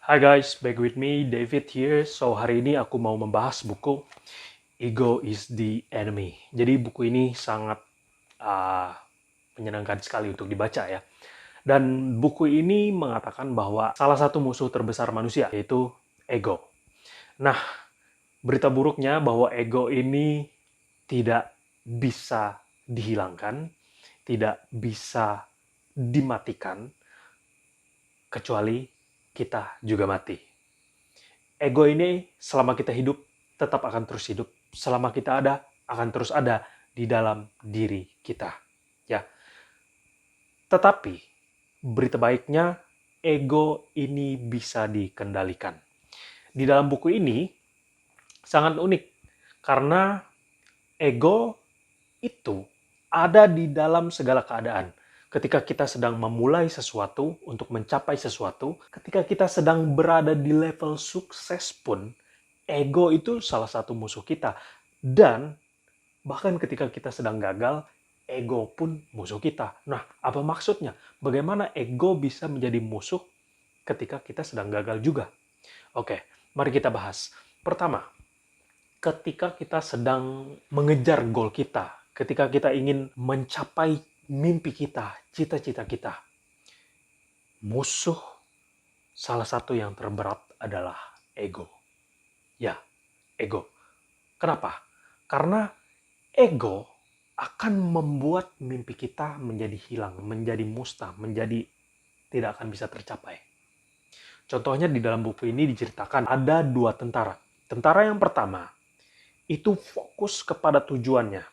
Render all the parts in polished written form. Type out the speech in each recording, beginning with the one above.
Hi guys, back with me, David here. So hari ini aku mau membahas buku Ego is the Enemy. Jadi buku ini sangat uh, menyenangkan sekali untuk dibaca ya. Dan buku ini mengatakan bahwa salah satu musuh terbesar manusia yaitu ego. Nah, berita buruknya bahwa ego ini tidak bisa dihilangkan, tidak bisa dimatikan, kecuali kita juga mati. Ego ini selama kita hidup tetap akan terus hidup. Selama kita ada akan terus ada di dalam diri kita. Ya. Tetapi berita baiknya ego ini bisa dikendalikan. Di dalam buku ini sangat unik karena ego itu ada di dalam segala keadaan. Ketika kita sedang memulai sesuatu, untuk mencapai sesuatu, ketika kita sedang berada di level sukses pun, ego itu salah satu musuh kita. Dan bahkan ketika kita sedang gagal, ego pun musuh kita. Nah, apa maksudnya? Bagaimana ego bisa menjadi musuh ketika kita sedang gagal juga? Oke, mari kita bahas. Pertama, ketika kita sedang mengejar goal kita, ketika kita ingin mencapai mimpi kita, cita-cita kita, musuh salah satu yang terberat adalah ego. Ya, ego. Kenapa? Karena ego akan membuat mimpi kita menjadi hilang, menjadi musnah, menjadi tidak akan bisa tercapai. Contohnya di dalam buku ini diceritakan ada dua tentara. Tentara yang pertama itu fokus kepada tujuannya.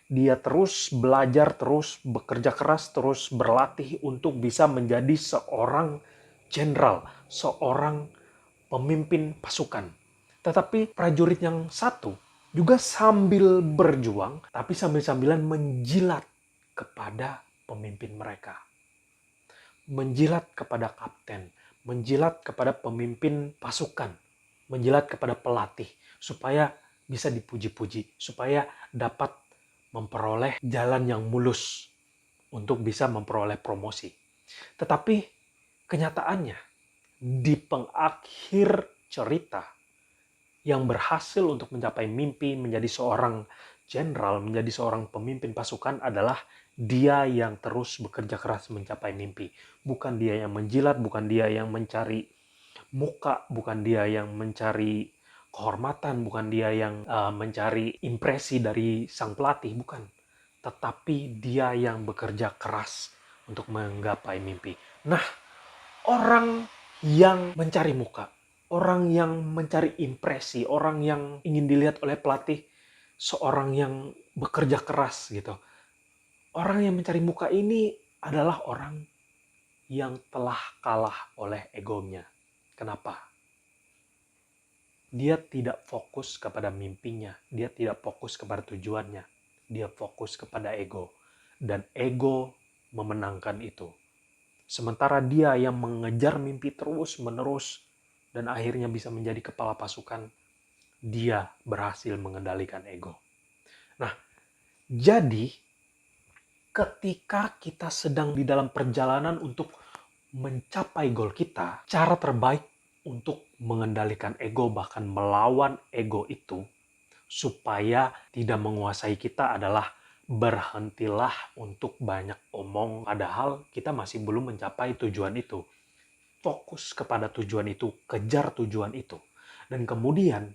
Dia terus belajar, terus bekerja keras, terus berlatih untuk bisa menjadi seorang jenderal, seorang pemimpin pasukan. Tetapi prajurit yang satu juga sambil berjuang, tapi sambil-sambilan menjilat kepada pemimpin mereka. Menjilat kepada kapten, menjilat kepada pemimpin pasukan, menjilat kepada pelatih, supaya bisa dipuji-puji, supaya dapat memperoleh jalan yang mulus untuk bisa memperoleh promosi. Tetapi kenyataannya, di pengakhir cerita, yang berhasil untuk mencapai mimpi menjadi seorang jenderal, menjadi seorang pemimpin pasukan adalah dia yang terus bekerja keras mencapai mimpi. Bukan dia yang menjilat, bukan dia yang mencari muka, bukan dia yang mencari kehormatan, bukan dia yang mencari impresi dari sang pelatih, bukan. Tetapi dia yang bekerja keras untuk menggapai mimpi. Nah, orang yang mencari muka, orang yang mencari impresi, orang yang ingin dilihat oleh pelatih, seorang yang bekerja keras gitu. Orang yang mencari muka ini adalah orang yang telah kalah oleh egonya. Kenapa? Dia tidak fokus kepada mimpinya, dia tidak fokus kepada tujuannya, dia fokus kepada ego. Dan ego memenangkan itu. Sementara dia yang mengejar mimpi terus-menerus dan akhirnya bisa menjadi kepala pasukan, dia berhasil mengendalikan ego. Nah, jadi ketika kita sedang di dalam perjalanan untuk mencapai goal kita, cara terbaik untuk mengendalikan ego, bahkan melawan ego itu, supaya tidak menguasai kita adalah berhentilah untuk banyak omong, padahal kita masih belum mencapai tujuan itu. Fokus kepada tujuan itu, kejar tujuan itu. Dan kemudian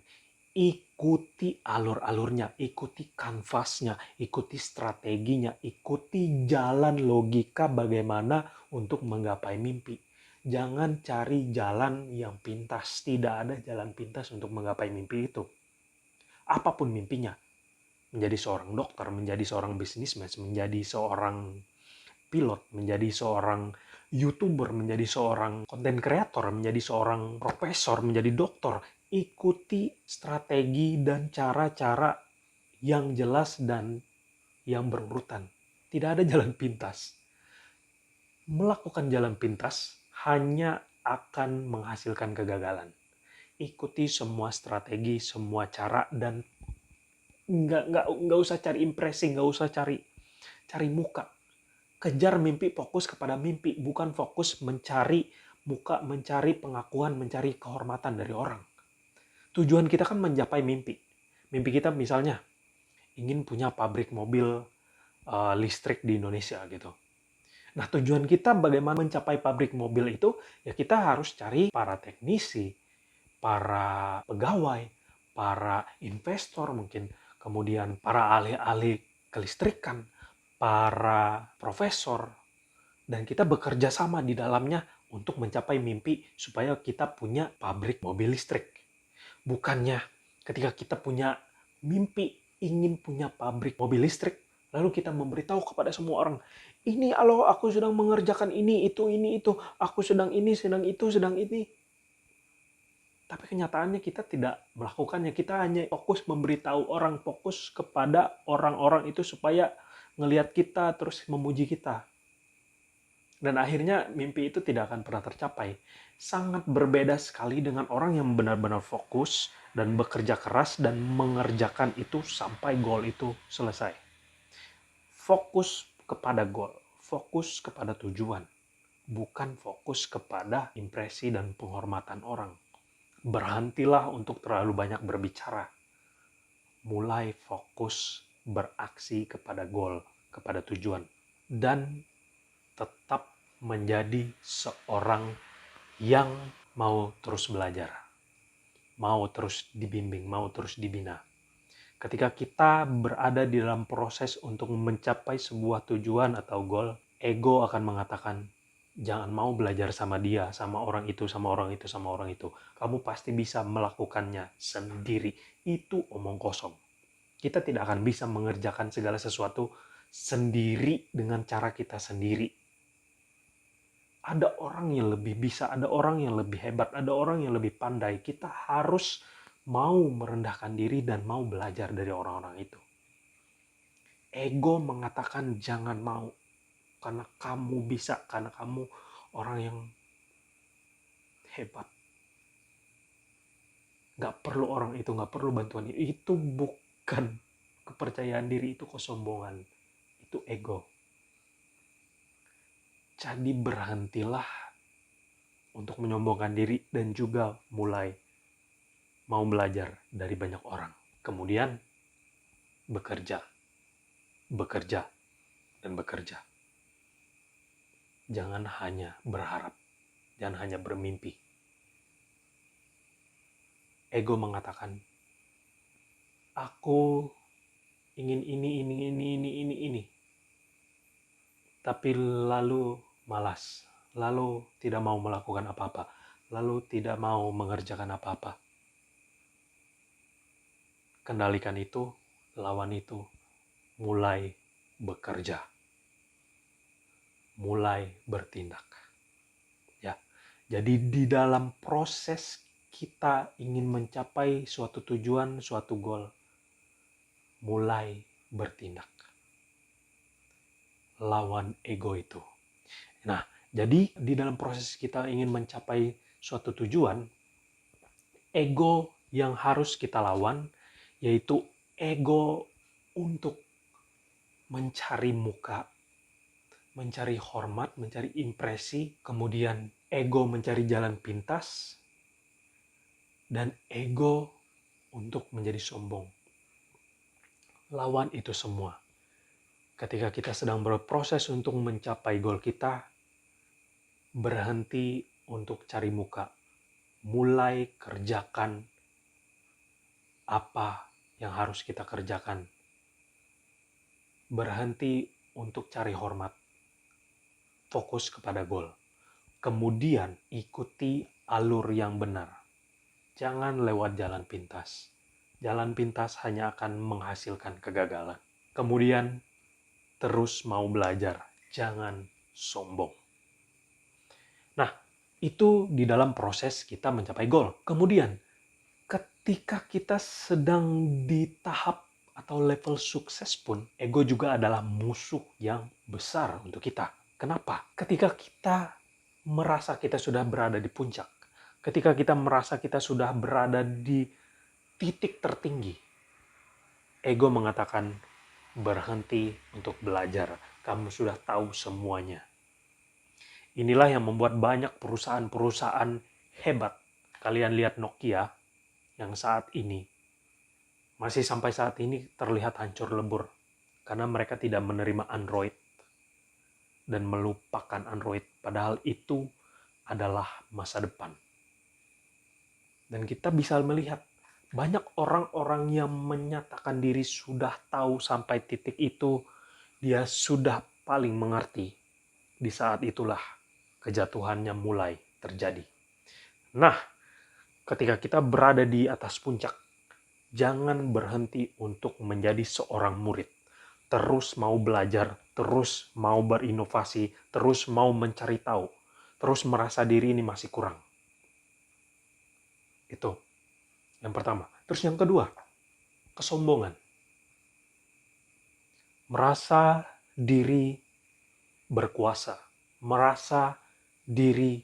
ikuti alur-alurnya, ikuti kanvasnya, ikuti strateginya, ikuti jalan logika bagaimana untuk menggapai mimpi. Jangan cari jalan yang pintas. Tidak ada jalan pintas untuk menggapai mimpi itu. Apapun mimpinya. Menjadi seorang dokter, menjadi seorang bisnismen, menjadi seorang pilot, menjadi seorang YouTuber, menjadi seorang content creator, menjadi seorang profesor, menjadi dokter. Ikuti strategi dan cara-cara yang jelas dan yang berurutan. Tidak ada jalan pintas. Melakukan jalan pintas hanya akan menghasilkan kegagalan. Ikuti semua strategi, semua cara, dan nggak usah cari impresi, nggak usah cari muka. Kejar mimpi, fokus kepada mimpi, bukan fokus mencari muka, mencari pengakuan, mencari kehormatan dari orang. Tujuan kita kan mencapai mimpi. Mimpi kita misalnya ingin punya pabrik mobil listrik di Indonesia gitu. Nah, tujuan kita bagaimana mencapai pabrik mobil itu, ya kita harus cari para teknisi, para pegawai, para investor mungkin, kemudian para ahli-ahli kelistrikan, para profesor, dan kita bekerja sama di dalamnya untuk mencapai mimpi supaya kita punya pabrik mobil listrik. Bukannya ketika kita punya mimpi ingin punya pabrik mobil listrik, lalu kita memberitahu kepada semua orang, ini aloh aku sedang mengerjakan ini, itu, aku sedang ini, sedang itu, sedang ini. Tapi kenyataannya kita tidak melakukannya. Kita hanya fokus memberitahu orang, fokus kepada orang-orang itu supaya ngelihat kita, terus memuji kita. Dan akhirnya mimpi itu tidak akan pernah tercapai. Sangat berbeda sekali dengan orang yang benar-benar fokus dan bekerja keras dan mengerjakan itu sampai goal itu selesai. Fokus kepada goal, fokus kepada tujuan, bukan fokus kepada impresi dan penghormatan orang. Berhentilah untuk terlalu banyak berbicara. Mulai fokus beraksi kepada goal, kepada tujuan. Dan tetap menjadi seorang yang mau terus belajar. Mau terus dibimbing, mau terus dibina. Ketika kita berada di dalam proses untuk mencapai sebuah tujuan atau goal, ego akan mengatakan, jangan mau belajar sama dia, sama orang itu, sama orang itu, sama orang itu. Kamu pasti bisa melakukannya sendiri. Itu omong kosong. Kita tidak akan bisa mengerjakan segala sesuatu sendiri dengan cara kita sendiri. Ada orang yang lebih bisa, ada orang yang lebih hebat, ada orang yang lebih pandai. Kita harus mau merendahkan diri dan mau belajar dari orang-orang itu. Ego mengatakan jangan mau. Karena kamu bisa, karena kamu orang yang hebat. Gak perlu orang itu, gak perlu bantuan itu. Itu bukan kepercayaan diri, itu kesombongan. Itu ego. Jadi berhentilah untuk menyombongkan diri dan juga mulai mau belajar dari banyak orang. Kemudian bekerja, bekerja, dan bekerja. Jangan hanya berharap, jangan hanya bermimpi. Ego mengatakan, aku ingin ini. Tapi lalu malas, lalu tidak mau melakukan apa-apa, lalu tidak mau mengerjakan apa-apa. Kendalikan itu, lawan itu, mulai bekerja, mulai bertindak. Ya, jadi di dalam proses kita ingin mencapai suatu tujuan, suatu goal, mulai bertindak. Lawan ego itu. Nah, jadi di dalam proses kita ingin mencapai suatu tujuan, ego yang harus kita lawan yaitu ego untuk mencari muka, mencari hormat, mencari impresi, kemudian ego mencari jalan pintas, dan ego untuk menjadi sombong. Lawan itu semua. Ketika kita sedang berproses untuk mencapai goal kita, berhenti untuk cari muka. Mulai kerjakan apa yang harus kita kerjakan. Berhenti untuk cari hormat. Fokus kepada goal. Kemudian ikuti alur yang benar. Jangan lewat jalan pintas. Jalan pintas hanya akan menghasilkan kegagalan. Kemudian terus mau belajar. Jangan sombong. Nah, itu di dalam proses kita mencapai goal. Kemudian, ketika kita sedang di tahap atau level sukses pun, ego juga adalah musuh yang besar untuk kita. Kenapa? Ketika kita merasa kita sudah berada di puncak, ketika kita merasa kita sudah berada di titik tertinggi, ego mengatakan, berhenti untuk belajar. Kamu sudah tahu semuanya. Inilah yang membuat banyak perusahaan-perusahaan hebat. Kalian lihat Nokia yang saat ini, masih sampai saat ini terlihat hancur lebur. Karena mereka tidak menerima Android dan melupakan Android. Padahal itu adalah masa depan. Dan kita bisa melihat banyak orang-orang yang menyatakan diri sudah tahu sampai titik itu, dia sudah paling mengerti. Di saat itulah kejatuhannya mulai terjadi. Nah, ketika kita berada di atas puncak, jangan berhenti untuk menjadi seorang murid. Terus mau belajar, terus mau berinovasi, terus mau mencari tahu, terus merasa diri ini masih kurang. Itu yang pertama. Terus yang kedua, kesombongan. Merasa diri berkuasa, merasa diri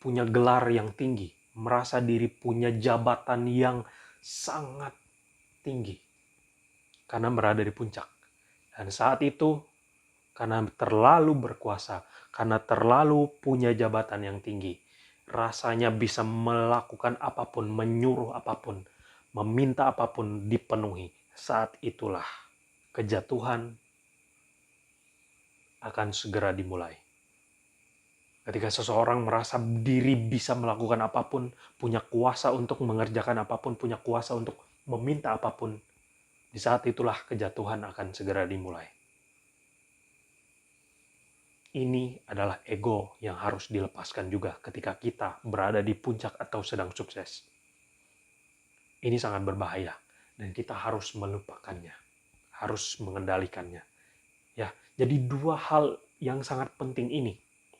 punya gelar yang tinggi, merasa diri punya jabatan yang sangat tinggi karena berada di puncak. Dan saat itu, karena terlalu berkuasa, karena terlalu punya jabatan yang tinggi, rasanya bisa melakukan apapun, menyuruh apapun, meminta apapun dipenuhi. Saat itulah kejatuhan akan segera dimulai. Ketika seseorang merasa diri bisa melakukan apapun, punya kuasa untuk mengerjakan apapun, punya kuasa untuk meminta apapun, di saat itulah kejatuhan akan segera dimulai. Ini adalah ego yang harus dilepaskan juga ketika kita berada di puncak atau sedang sukses. Ini sangat berbahaya dan kita harus melupakannya, harus mengendalikannya. Ya, jadi dua hal yang sangat penting ini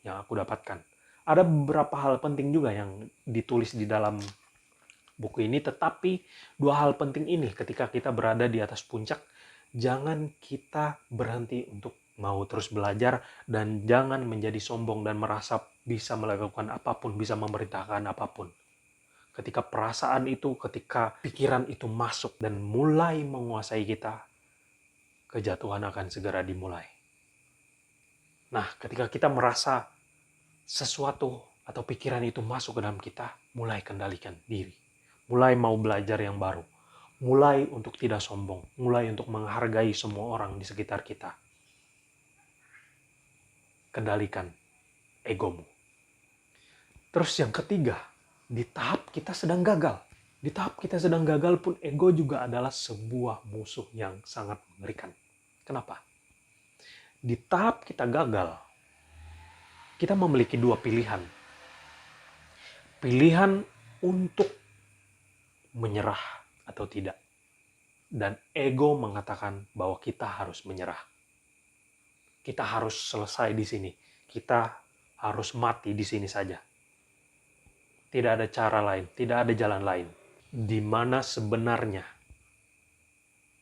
yang aku dapatkan. Ada beberapa hal penting juga yang ditulis di dalam buku ini, tetapi dua hal penting ini ketika kita berada di atas puncak, jangan kita berhenti untuk mau terus belajar dan jangan menjadi sombong dan merasa bisa melakukan apapun, bisa memerintahkan apapun. Ketika perasaan itu, ketika pikiran itu masuk dan mulai menguasai kita, kejatuhan akan segera dimulai. Nah, ketika kita merasa sesuatu atau pikiran itu masuk ke dalam kita, mulai kendalikan diri. Mulai mau belajar yang baru. Mulai untuk tidak sombong. Mulai untuk menghargai semua orang di sekitar kita. Kendalikan egomu. Terus yang ketiga, di tahap kita sedang gagal. Di tahap kita sedang gagal pun ego juga adalah sebuah musuh yang sangat mengerikan. Kenapa? Di tahap kita gagal, kita memiliki dua pilihan. Pilihan untuk menyerah atau tidak. Dan ego mengatakan bahwa kita harus menyerah. Kita harus selesai di sini. Kita harus mati di sini saja. Tidak ada cara lain, tidak ada jalan lain. Di mana sebenarnya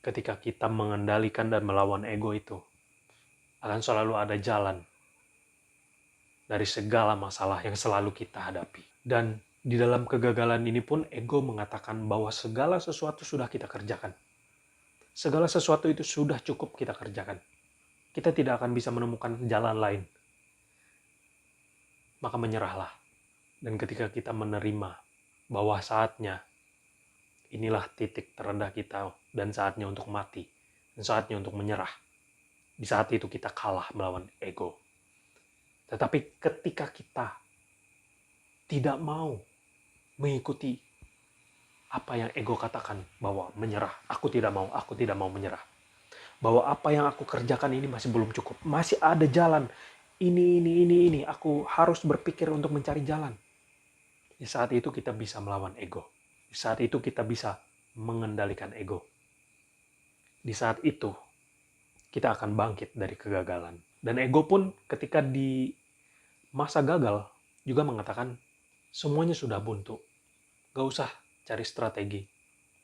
ketika kita mengendalikan dan melawan ego itu, akan selalu ada jalan dari segala masalah yang selalu kita hadapi. Dan di dalam kegagalan ini pun ego mengatakan bahwa segala sesuatu sudah kita kerjakan. Segala sesuatu itu sudah cukup kita kerjakan. Kita tidak akan bisa menemukan jalan lain. Maka menyerahlah. Dan ketika kita menerima bahwa saatnya inilah titik terendah kita dan saatnya untuk mati. Dan saatnya untuk menyerah. Di saat itu kita kalah melawan ego. Tetapi ketika kita tidak mau mengikuti apa yang ego katakan bahwa menyerah, aku tidak mau menyerah. Bahwa apa yang aku kerjakan ini masih belum cukup, masih ada jalan. Ini, aku harus berpikir untuk mencari jalan. Di saat itu kita bisa melawan ego. Di saat itu kita bisa mengendalikan ego. Di saat itu kita akan bangkit dari kegagalan. Dan ego pun ketika di masa gagal juga mengatakan semuanya sudah buntu. Gak usah cari strategi.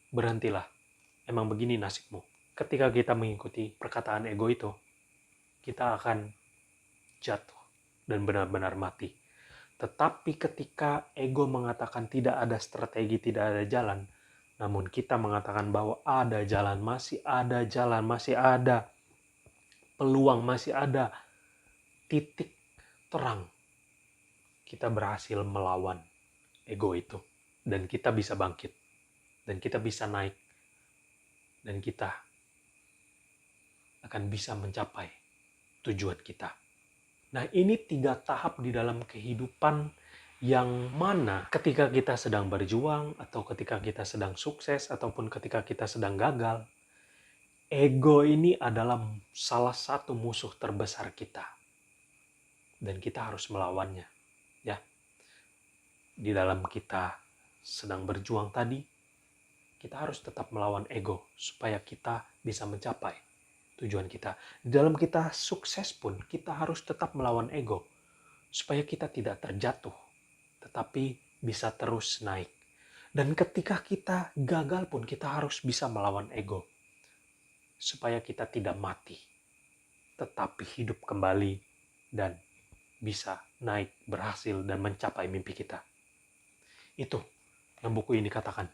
Berhentilah. Emang begini nasibmu. Ketika kita mengikuti perkataan ego itu, kita akan jatuh dan benar-benar mati. Tetapi ketika ego mengatakan tidak ada strategi, tidak ada jalan, namun kita mengatakan bahwa ada jalan, masih ada peluang, masih ada titik terang. kita berhasil melawan ego itu. Dan kita bisa bangkit. Dan kita bisa naik. Dan kita akan bisa mencapai tujuan kita. Nah, ini 3 tahap di dalam kehidupan yang mana ketika kita sedang berjuang, atau ketika kita sedang sukses, ataupun ketika kita sedang gagal, ego ini adalah salah satu musuh terbesar kita. Dan kita harus melawannya. Ya, di dalam kita sedang berjuang tadi, kita harus tetap melawan ego supaya kita bisa mencapai tujuan kita. Di dalam kita sukses pun, kita harus tetap melawan ego supaya kita tidak terjatuh, tetapi bisa terus naik. Dan ketika kita gagal pun, kita harus bisa melawan ego supaya kita tidak mati, tetapi hidup kembali dan bisa naik, berhasil, dan mencapai mimpi kita. Itu yang buku ini katakan.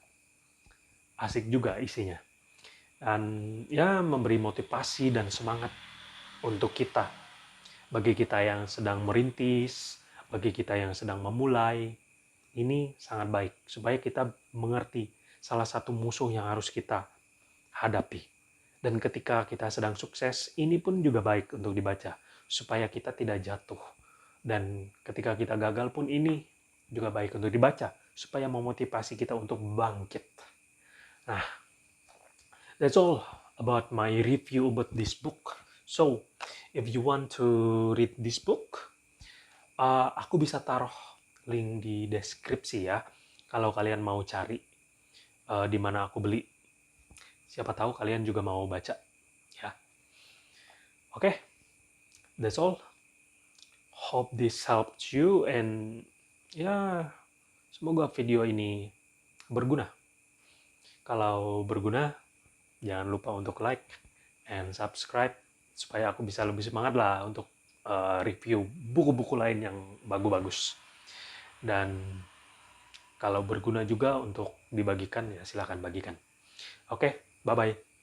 Asik juga isinya. Dan ya, memberi motivasi dan semangat untuk kita. Bagi kita yang sedang merintis, bagi kita yang sedang memulai, ini sangat baik. Supaya kita mengerti salah satu musuh yang harus kita hadapi. Dan ketika kita sedang sukses, ini pun juga baik untuk dibaca. Supaya kita tidak jatuh. Dan ketika kita gagal pun, ini juga baik untuk dibaca. Supaya memotivasi kita untuk bangkit. Nah, that's all about my review about this book. So, if you want to read this book, aku bisa taruh link di deskripsi ya. Kalau kalian mau cari di mana aku beli. Siapa tahu kalian juga mau baca. Ya. Oke, that's all. Hope this helped you, and ya, semoga video ini berguna. Kalau berguna, jangan lupa untuk like and subscribe supaya aku bisa lebih semangat lah untuk review buku-buku lain yang bagus-bagus. Dan kalau berguna juga untuk dibagikan, ya silakan bagikan. Oke, bye-bye.